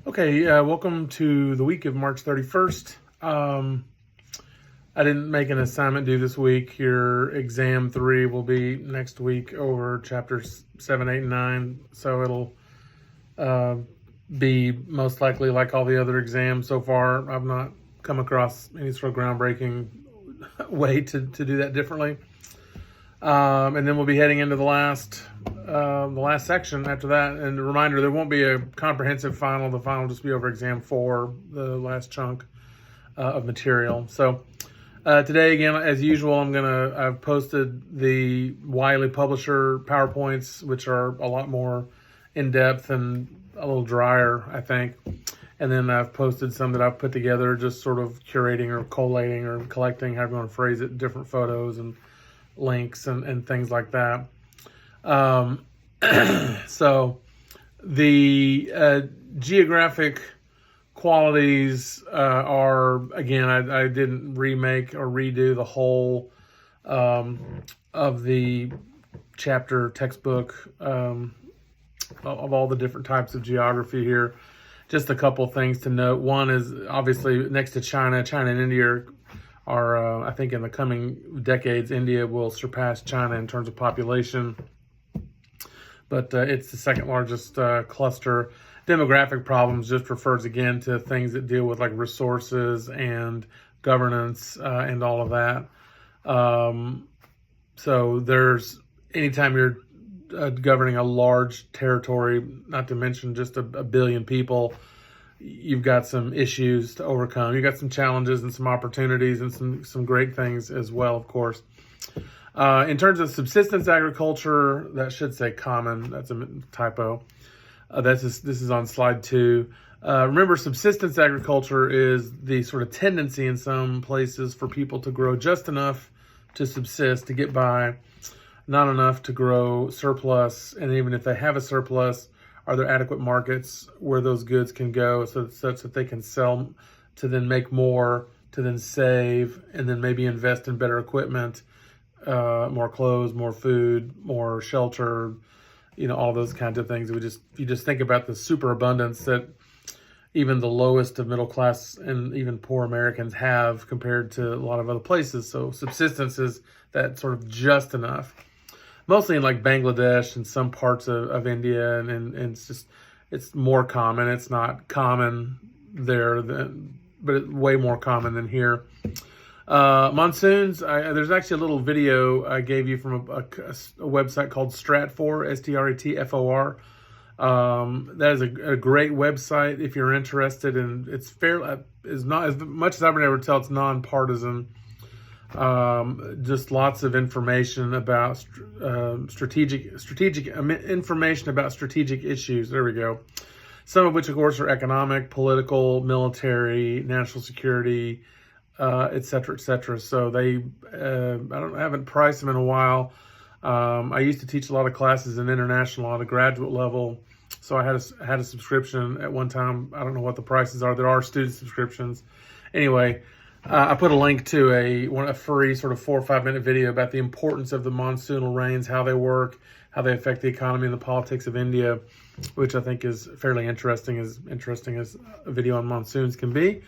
Okay, welcome to the week of March 31st. I didn't make an assignment due this week. Your exam 3 will be next week over chapters 7, 8, and 9. So it'll uh, be most likely like all the other exams so far. I've not come across any sort of groundbreaking way to do that differently. And then we'll be heading into the last section after that. And a reminder, there won't be a comprehensive final. The final will just be over exam 4, the last chunk of material. So today, again, as usual, I've posted the Wiley Publisher PowerPoints, which are a lot more in-depth and a little drier, I think. And then I've posted some that I've put together, just sort of curating or collating or collecting, however you want to phrase it, different photos and links and things like that. So the geographic qualities are, again, I didn't remake or redo the whole of the chapter textbook of all the different types of geography here. Just a couple things to note. One is obviously next to China and India are, I think in the coming decades, India will surpass China in terms of population. But it's the second largest cluster. Demographic problems just refers again to things that deal with like resources and governance and all of that. So there's, anytime you're governing a large territory, not to mention just a billion people, you've got some issues to overcome. You've got some challenges and some opportunities and some great things as well, of course. In terms of subsistence agriculture, that should say common. That's a typo. This is on slide 2. Remember, subsistence agriculture is the sort of tendency in some places for people to grow just enough to subsist, to get by, not enough to grow surplus. And even if they have a surplus, are there adequate markets where those goods can go such that they can sell to then make more, to then save, and then maybe invest in better equipment, more clothes, more food, more shelter, all those kinds of things. You just think about the superabundance that even the lowest of middle class and even poor Americans have compared to a lot of other places. So subsistence is that sort of just enough. Mostly in like Bangladesh and some parts of India, and it's more common. It's not common there, but it's way more common than here. Monsoons, there's actually a little video I gave you from a website called Stratfor, Stratfor. That is a great website if you're interested, and it's fair. Is not, as much as I've been able to tell, it's nonpartisan. Just lots of information about strategic information about strategic issues. There we go. Some of which, of course, are economic, political, military, national security, et cetera, et cetera. So I haven't priced them in a while. I used to teach a lot of classes in international at a graduate level, so I had a subscription at one time. I don't know what the prices are. There are student subscriptions. Anyway, I put a link to a free sort of 4 or 5 minute video about the importance of the monsoonal rains, how they work, how they affect the economy and the politics of India, which I think is fairly interesting as a video on monsoons can be.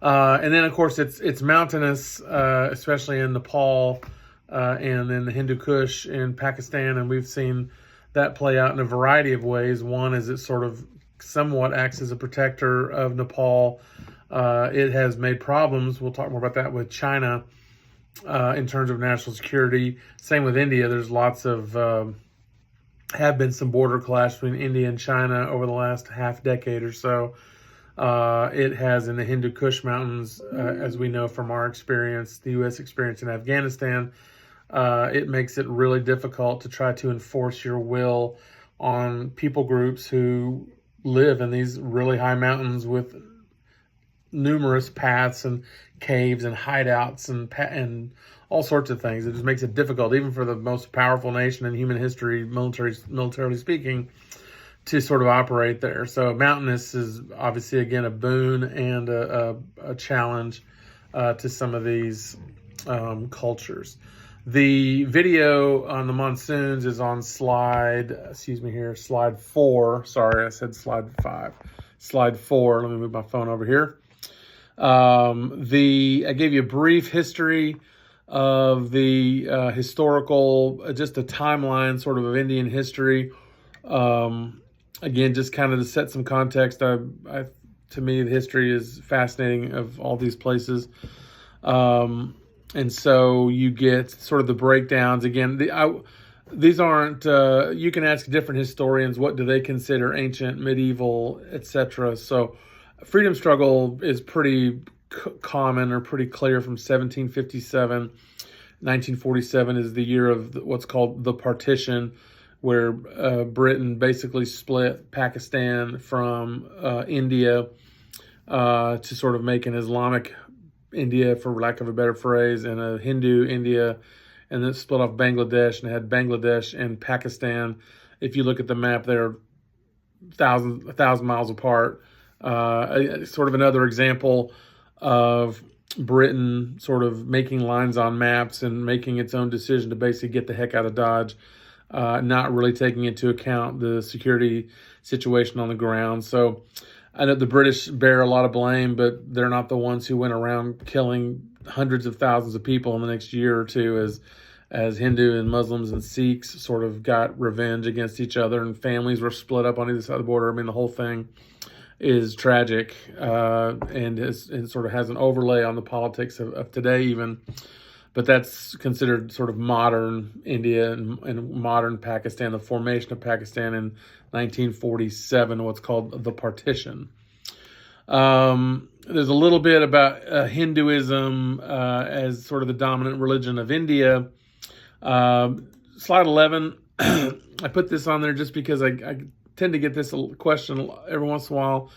And then, of course, it's mountainous, especially in Nepal and in the Hindu Kush in Pakistan, and we've seen that play out in a variety of ways. One is it sort of somewhat acts as a protector of Nepal. It has made problems. We'll talk more about that with China in terms of national security. Same with India. There's lots of have been some border clash between India and China over the last half decade or so. It has in the Hindu Kush Mountains, as we know from our experience, the U.S. experience in Afghanistan, it makes it really difficult to try to enforce your will on people groups who live in these really high mountains with numerous paths and caves and hideouts and all sorts of things. It just makes it difficult, even for the most powerful nation in human history, militarily speaking, to sort of operate there. So mountainous is obviously, again, a boon and a challenge to some of these cultures. The video on the monsoons is on slide 4. Sorry, I said slide 5. slide 4. Let me move my phone over here. I gave you a brief history of the historical, just a timeline sort of Indian history. Again, just kind of to set some context, to me, the history is fascinating of all these places. And so you get sort of the breakdowns. Again, these aren't, you can ask different historians, what do they consider ancient, medieval, etc. So freedom struggle is pretty common or pretty clear from 1757. 1947 is the year of what's called the partition, where Britain basically split Pakistan from India to sort of make an Islamic India, for lack of a better phrase, and a Hindu India, and then split off Bangladesh and had Bangladesh and Pakistan. If you look at the map, they're 1,000 miles apart. Sort of another example of Britain sort of making lines on maps and making its own decision to basically get the heck out of Dodge, not really taking into account the security situation on the ground. So I know the British bear a lot of blame, but they're not the ones who went around killing hundreds of thousands of people in the next year or two as Hindu and Muslims and Sikhs sort of got revenge against each other and families were split up on either side of the border. I mean, the whole thing is tragic and sort of has an overlay on the politics of today even. But that's considered sort of modern India and modern Pakistan, the formation of Pakistan in 1947, what's called the partition. There's a little bit about Hinduism as sort of the dominant religion of India. Slide 11, I put this on there just because I tend to get this question every once in a while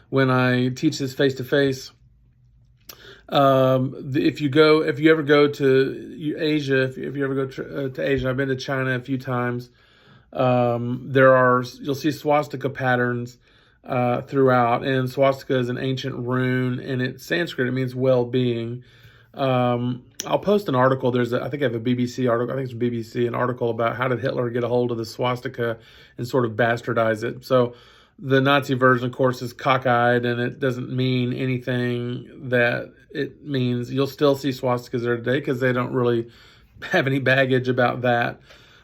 when I teach this face-to-face. If you ever go to Asia, if you ever go to Asia, I've been to China a few times. You'll see swastika patterns throughout, and swastika is an ancient rune, and it's Sanskrit. It means well-being. I'll post an article. I think I have a BBC article. I think it's BBC, an article about how did Hitler get a hold of the swastika and sort of bastardize it. So the Nazi version, of course, is cockeyed, and it doesn't mean anything that it means. You'll still see swastikas there today because they don't really have any baggage about that.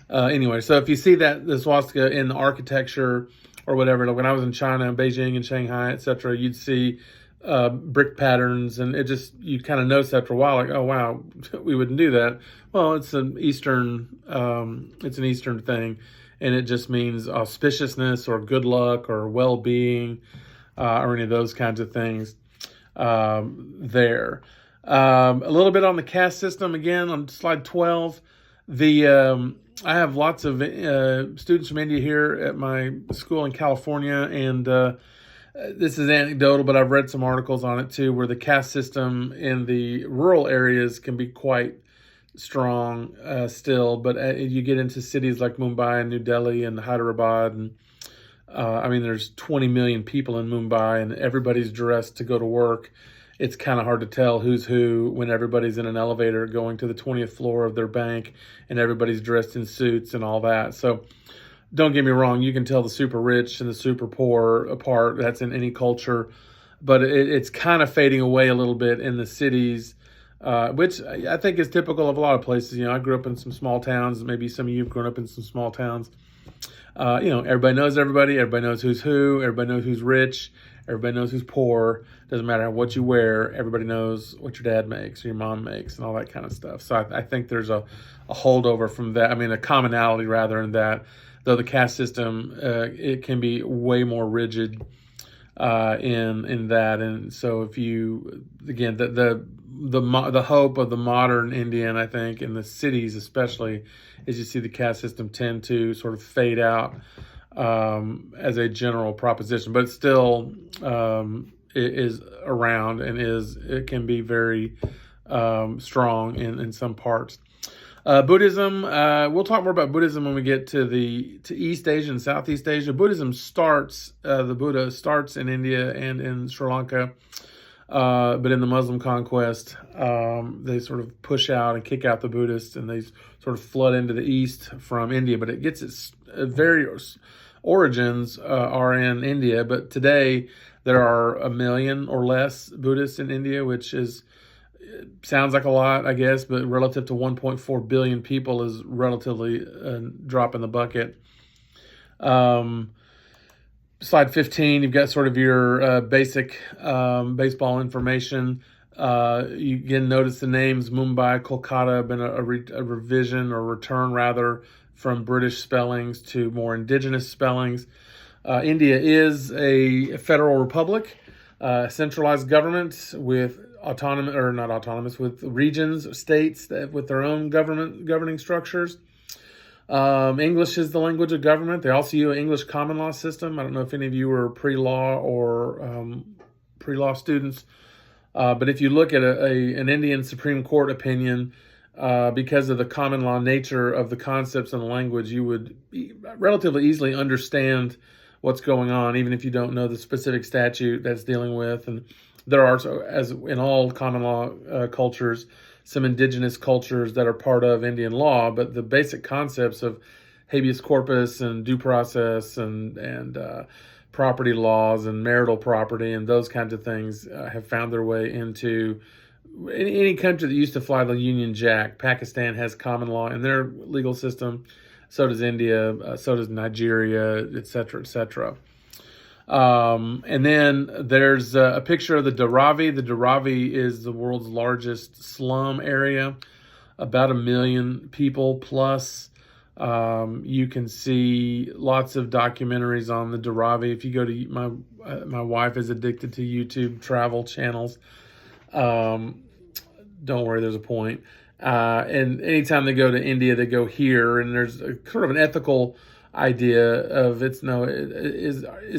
Anyway, so if you see that the swastika in the architecture or whatever, like when I was in China, Beijing and Shanghai, etc., you'd see brick patterns, and you kind of notice after a while, like, oh wow, we wouldn't do that. Well, it's an Eastern thing, and it just means auspiciousness or good luck or well-being or any of those kinds of things there. A little bit on the caste system again on slide 12. I have lots of students from India here at my school in California, and this is anecdotal, but I've read some articles on it too, where the caste system in the rural areas can be quite strong still, but you get into cities like Mumbai and New Delhi and Hyderabad, and there's 20 million people in Mumbai, and everybody's dressed to go to work. It's kind of hard to tell who's who when everybody's in an elevator going to the 20th floor of their bank, and everybody's dressed in suits and all that. So don't get me wrong, you can tell the super rich and the super poor apart. That's in any culture, but it's kind of fading away a little bit in the cities, which I think is typical of a lot of places. I grew up in some small towns. Maybe some of you have grown up in some small towns. Everybody knows everybody. Everybody knows who's who. Everybody knows who's rich. Everybody knows who's poor. Doesn't matter what you wear. Everybody knows what your dad makes or your mom makes and all that kind of stuff. So I think there's a holdover from that. A commonality rather in that. Though the caste system, it can be way more rigid in that. And so if you, again, the hope of the modern Indian, I think, in the cities especially, is you see the caste system tend to sort of fade out as a general proposition, but it still it is around and it can be very strong in some parts. Buddhism, we'll talk more about Buddhism when we get to East Asia and Southeast Asia. Buddhism the Buddha starts in India and in Sri Lanka, but in the Muslim conquest, they sort of push out and kick out the Buddhists, and they sort of flood into the East from India, but it gets its very origins are in India, but today there are 1 million or less Buddhists in India, which is sounds like a lot, I guess, but relative to 1.4 billion people is relatively a drop in the bucket. Slide 15, you've got sort of your basic baseball information. You again notice the names Mumbai, Kolkata have been a revision or return rather from British spellings to more indigenous spellings. India is a federal republic, centralized government with autonomous, or not autonomous, with regions, states with their own governing structures. English is the language of government. They also use an English common law system. I don't know if any of you are pre-law or pre-law students, but if you look at an Indian Supreme Court opinion, because of the common law nature of the concepts and the language, you would relatively easily understand what's going on, even if you don't know the specific statute that's dealing with. And there are, as in all common law cultures, some indigenous cultures that are part of Indian law, but the basic concepts of habeas corpus and due process and property laws and marital property and those kinds of things have found their way into any country that used to fly the Union Jack. Pakistan has common law in their legal system. So does India. So does Nigeria, et cetera, et cetera. And then there's a picture of the Dharavi. The Dharavi is the world's largest slum area, about 1 million people plus. You can see lots of documentaries on the Dharavi. If you go to my wife is addicted to YouTube travel channels. Don't worry, there's a point. And anytime they go to India, they go here, and there's a sort of an ethical idea of is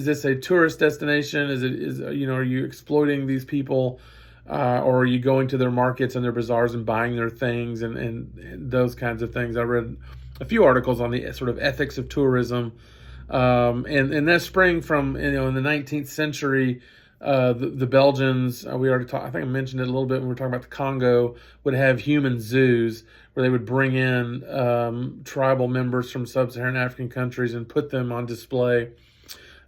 this a tourist destination? Are you exploiting these people, or are you going to their markets and their bazaars and buying their things and those kinds of things? I read a few articles on the sort of ethics of tourism, and that sprang from in the 19th century. The Belgians, we already talked, I think I mentioned it a little bit when we were talking about the Congo, would have human zoos where they would bring in tribal members from sub-Saharan African countries and put them on display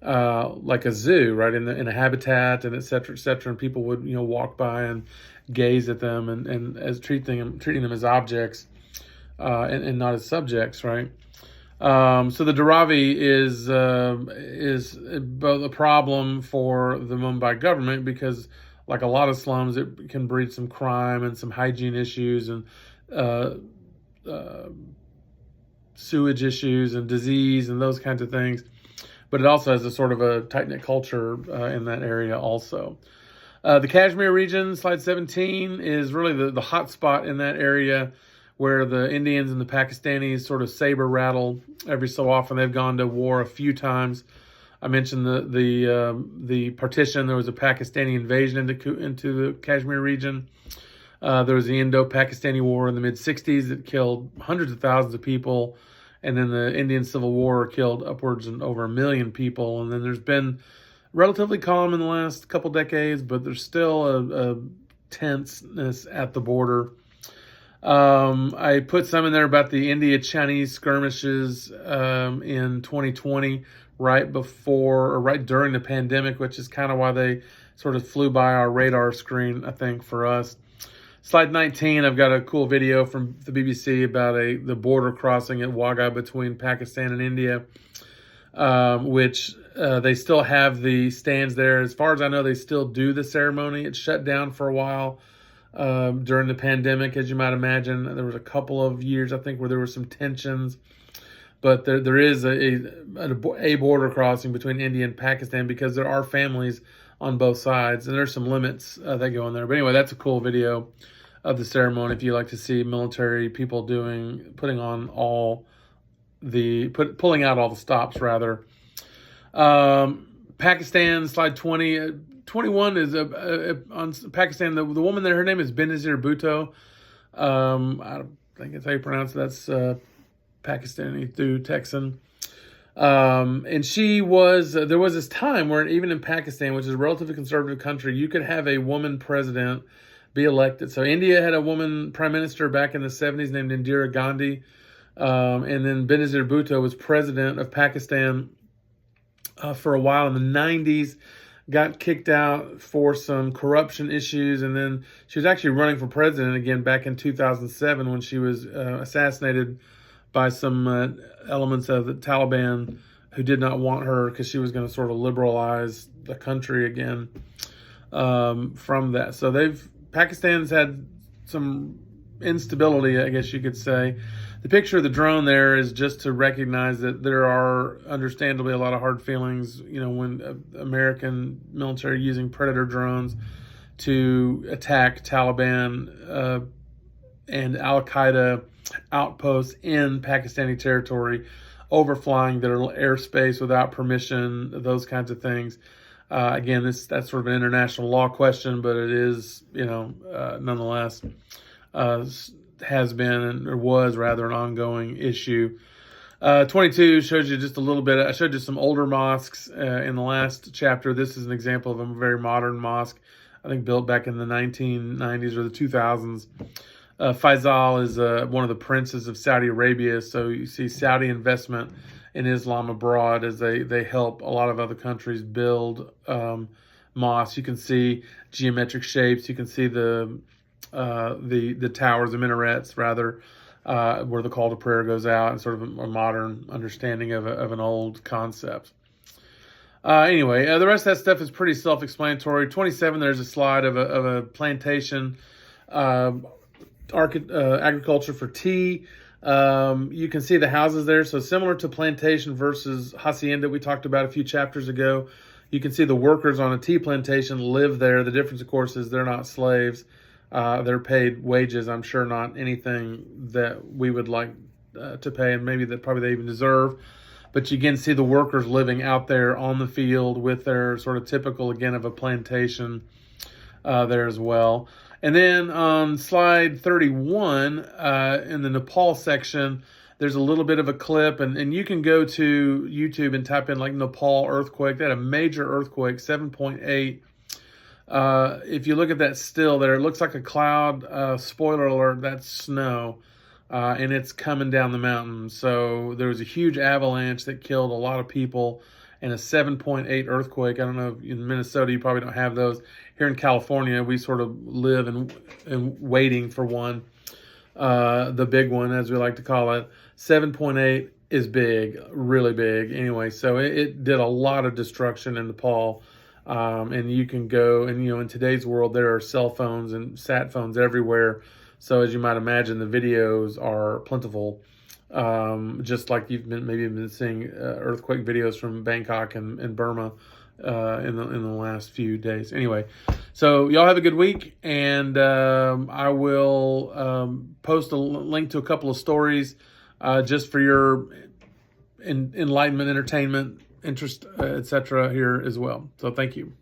like a zoo, right, in a habitat, and et cetera, and people would walk by and gaze at them and as treating them as objects and not as subjects, right? So the Dharavi is both a problem for the Mumbai government because, like a lot of slums, it can breed some crime and some hygiene issues and sewage issues and disease and those kinds of things. But it also has a sort of a tight-knit culture in that area also. The Kashmir region, slide 17, is really the hot spot in that area, where the Indians and the Pakistanis sort of saber rattle every so often. They've gone to war a few times. I mentioned the partition. There was a Pakistani invasion into the Kashmir region. There was the Indo-Pakistani War in the mid-'60s that killed hundreds of thousands of people. And then the Indian Civil War killed upwards of over 1 million people. And then there's been relatively calm in the last couple decades, but there's still a tenseness at the border. I put some in there about the India-Chinese skirmishes in 2020, right during the pandemic, which is kind of why they sort of flew by our radar screen, I think, for us. Slide 19, I've got a cool video from the BBC about the border crossing at Wagah between Pakistan and India, which they still have the stands there. As far as I know, they still do the ceremony. It shut down for a while during the pandemic, as you might imagine. There was a couple of years, I think, where there were some tensions. But there is a border crossing between India and Pakistan because there are families on both sides, and there's some limits that go in there. But anyway, that's a cool video of the ceremony if you like to see military people pulling out all the stops, rather. Pakistan, slide 20. 21 is on Pakistan. The woman there, her name is Benazir Bhutto. I think that's how you pronounce it. That's Pakistani through Texan. And she was, there was this time where even in Pakistan, which is a relatively conservative country, you could have a woman president be elected. So India had a woman prime minister back in the 70s named Indira Gandhi. And then Benazir Bhutto was president of Pakistan for a while in the 90s, got kicked out for some corruption issues, and then she was actually running for president again back in 2007 when she was assassinated by some elements of the Taliban who did not want her because she was going to sort of liberalize the country again from that. So Pakistan's had some instability, I guess you could say. The picture of the drone there is just to recognize that there are understandably a lot of hard feelings, when American military using Predator drones to attack Taliban and Al-Qaeda outposts in Pakistani territory, overflying their airspace without permission, those kinds of things. Again, that's sort of an international law question, but it is, nonetheless, has been, or was rather, an ongoing issue. 22 shows you just a little bit. I showed you some older mosques in the last chapter. This is an example of a very modern mosque, I think built back in the 1990s or the 2000s. Faisal is one of the princes of Saudi Arabia, so you see Saudi investment in Islam abroad as they help a lot of other countries build mosques. You can see geometric shapes. You can see the towers, the minarets rather, where the call to prayer goes out, and sort of a modern understanding of an old concept. Anyway, the rest of that stuff is pretty self-explanatory. 27, there's a slide of a plantation, agriculture for tea. You can see the houses there. So similar to plantation versus hacienda we talked about a few chapters ago. You can see the workers on a tea plantation live there. The difference, of course, is they're not slaves. They're paid wages. I'm sure not anything that we would like to pay, and maybe that probably they even deserve. But you again see the workers living out there on the field with their sort of typical, again, of a plantation there as well. And then on slide 31, in the Nepal section, there's a little bit of a clip, and you can go to YouTube and type in like Nepal earthquake. They had a major earthquake, 7.8. If you look at that still there, it looks like a cloud. Spoiler alert, that's snow, and it's coming down the mountain. So there was a huge avalanche that killed a lot of people, and a 7.8 earthquake. I don't know, in Minnesota you probably don't have those. Here in California, we sort of live in waiting for one, the big one, as we like to call it. 7.8 is big, really big. Anyway, so it did a lot of destruction in Nepal. And you can go, and in today's world, there are cell phones and sat phones everywhere. So as you might imagine, the videos are plentiful. Just like you've been seeing earthquake videos from Bangkok and Burma in the last few days. Anyway, so y'all have a good week, and I will post a link to a couple of stories just for your enlightenment, entertainment, interest, etc. here as well. So thank you.